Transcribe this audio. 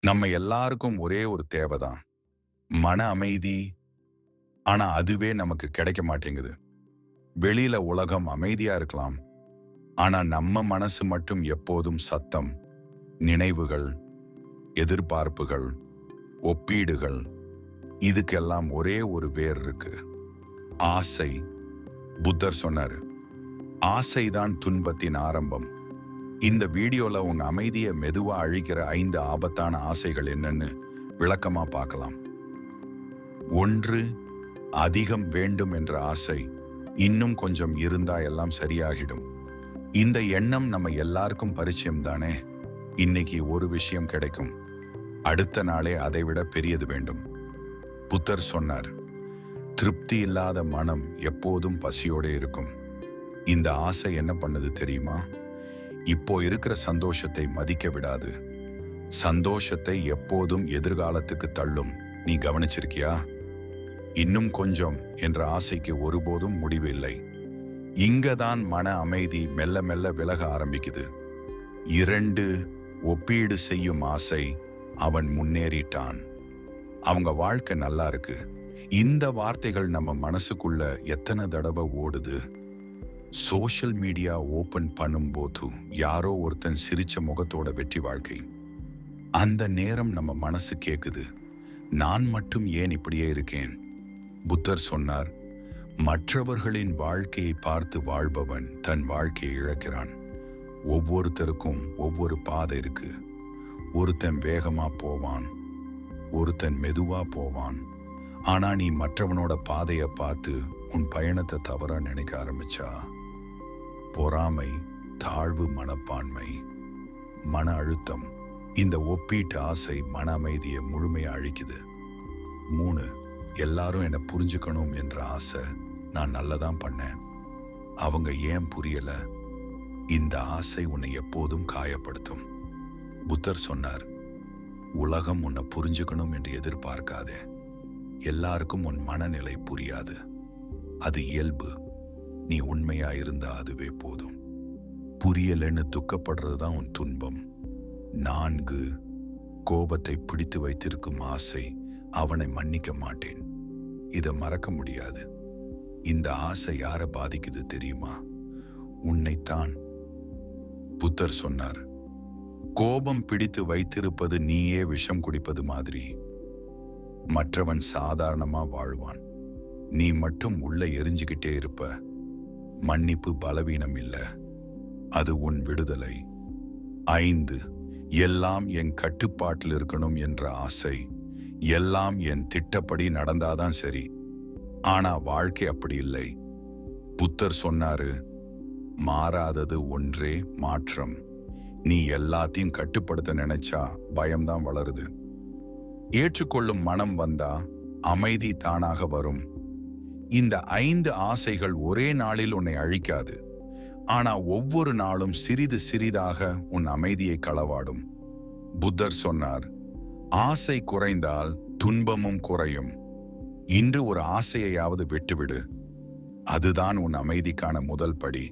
நம்ம எல்லாருக்கும் ஒரே ஒரு தேவைதான், மன அமைதி. ஆனா அதுவே நமக்கு கிடைக்க மாட்டேங்குது. வெளியில உலகம் அமைதியா இருக்கலாம், ஆனா நம்ம மனசு மட்டும் எப்போதும் சத்தம், நினைவுகள், எதிர்பார்ப்புகள், ஒப்பீடுகள். இதுக்கெல்லாம் ஒரே ஒரு வேர் இருக்கு, ஆசை. புத்தர் சொன்னாரு, ஆசைதான் துன்பத்தின் ஆரம்பம். இந்த வீடியோல உங்க அமைதியை மெதுவா அழிக்கிற 5 ஆபத்தான ஆசைகள் என்னன்னு விளக்கமா பார்க்கலாம். 1. அதிகம் வேண்டும் என்ற ஆசை. இன்னும் கொஞ்சம் இருந்தா எல்லாம் சரியாகிடும். இந்த எண்ணம் நம்ம எல்லாருக்கும் பரிச்சயம் தானே. இன்னைக்கு ஒரு விஷயம் கிடைக்கும், அடுத்த நாளே அதைவிட பெரியது வேண்டும். புத்தர் சொன்னார், திருப்தி இல்லாத மனம் எப்போதும் பசியோட இருக்கும். இந்த ஆசை என்ன பண்ணுது தெரியுமா? இப்போ இருக்கிற சந்தோஷத்தை மதிக்க விடாது. சந்தோஷத்தை எப்போதும் எதிர்காலத்துக்கு தள்ளும். நீ கவனிச்சிருக்கியா? இன்னும் கொஞ்சம் என்ற ஆசைக்கு ஒருபோதும் முடிவு இல்லை. இங்கதான் மன அமைதி மெல்ல மெல்ல விலக ஆரம்பிக்குது. 2. ஒப்பீடு செய்யும் ஆசை. அவன் முன்னேறிட்டான், அவங்க வாழ்க்கை நல்லா இருக்கு. இந்த வார்த்தைகள் நம்ம மனசுக்குள்ள எத்தனை தடவை ஓடுது? சோஷியல் மீடியா ஓபன் பண்ணும்போது யாரோ ஒருத்தன் சிரிச்ச முகத்தோட வெற்றி வாழ்க்கை. அந்த நேரம் நம்ம மனசு கேக்குது, நான் மட்டும் ஏன் இப்படியே இருக்கேன்? புத்தர் சொன்னார், மற்றவர்களின் வாழ்க்கையை பார்த்து வாழ்பவன் தன் வாழ்க்கையை இழக்கிறான். ஒவ்வொருத்தருக்கும் ஒவ்வொரு பாதை இருக்கு. ஒருத்தன் வேகமா போவான், ஒருத்தன் மெதுவா போவான். ஆனா நீ மற்றவனோட பாதையை பார்த்து உன் பயணத்தை தவறா நினைக்க ஆரம்பிச்சா, பொறாமை, தாழ்வு மனப்பான்மை, மன அழுத்தம், இந்த ஒப்பீட்டு ஆசை மன அமைதியை முழுமையா அழிக்குது. 3. எல்லாரும் என்னை புரிஞ்சுக்கணும் என்ற ஆசை. நான் நல்லதான் பண்ணேன், அவங்க ஏன் புரியல? இந்த ஆசை உன்னை எப்போதும் காயப்படுத்தும். புத்தர் சொன்னார், உலகம் உன்னை புரிஞ்சுக்கணும் என்று எதிர்பார்க்காதே. எல்லாருக்கும் உன் மனநிலை புரியாது, அது இயல்பு. நீ உண்மையா இருந்தா அதுவே போதும். புரியலன்னு துக்கப்படுறது தான் உன் துன்பம். 4. கோபத்தை பிடித்து வைத்திருக்கும் ஆசை. அவனை மன்னிக்க மாட்டேன், இதை மறக்க முடியாது. இந்த ஆசை யாரை பாதிக்குது தெரியுமா? உன்னைத்தான். புத்தர் சொன்னார், கோபம் பிடித்து வைத்திருப்பது நீயே விஷம் குடிப்பது மாதிரி. மற்றவன் சாதாரணமா வாழ்வான், நீ மட்டும் உள்ள எரிஞ்சுக்கிட்டே இருப்ப. மன்னிப்பு பலவீனம் இல்ல, அது உன் விடுதலை. 5. எல்லாம் என் கட்டுப்பாட்டில் இருக்கணும் என்ற ஆசை. எல்லாம் என் திட்டப்படி நடந்தாதான் சரி. ஆனா வாழ்க்கை அப்படி இல்லை. புத்தர் சொன்னாரு, மாறாதது ஒன்றே மாற்றம். நீ எல்லாத்தையும் கட்டுப்படுத்த நினைச்சா பயம்தான் வளருது. ஏற்றுக்கொள்ளும் மனம் வந்தா அமைதி தானாக வரும். இந்த 5 ஆசைகள் ஒரே நாளில் உன்னை அழிக்காது, ஆனா ஒவ்வொரு நாளும் சிறிது சிறிதாக உன் அமைதியை களவாடும். புத்தர் சொன்னார், ஆசை குறைந்தால் துன்பமும் குறையும். இன்று ஒரு ஆசையையாவது விட்டுவிடு, அதுதான் உன் அமைதிக்கான முதல் படி.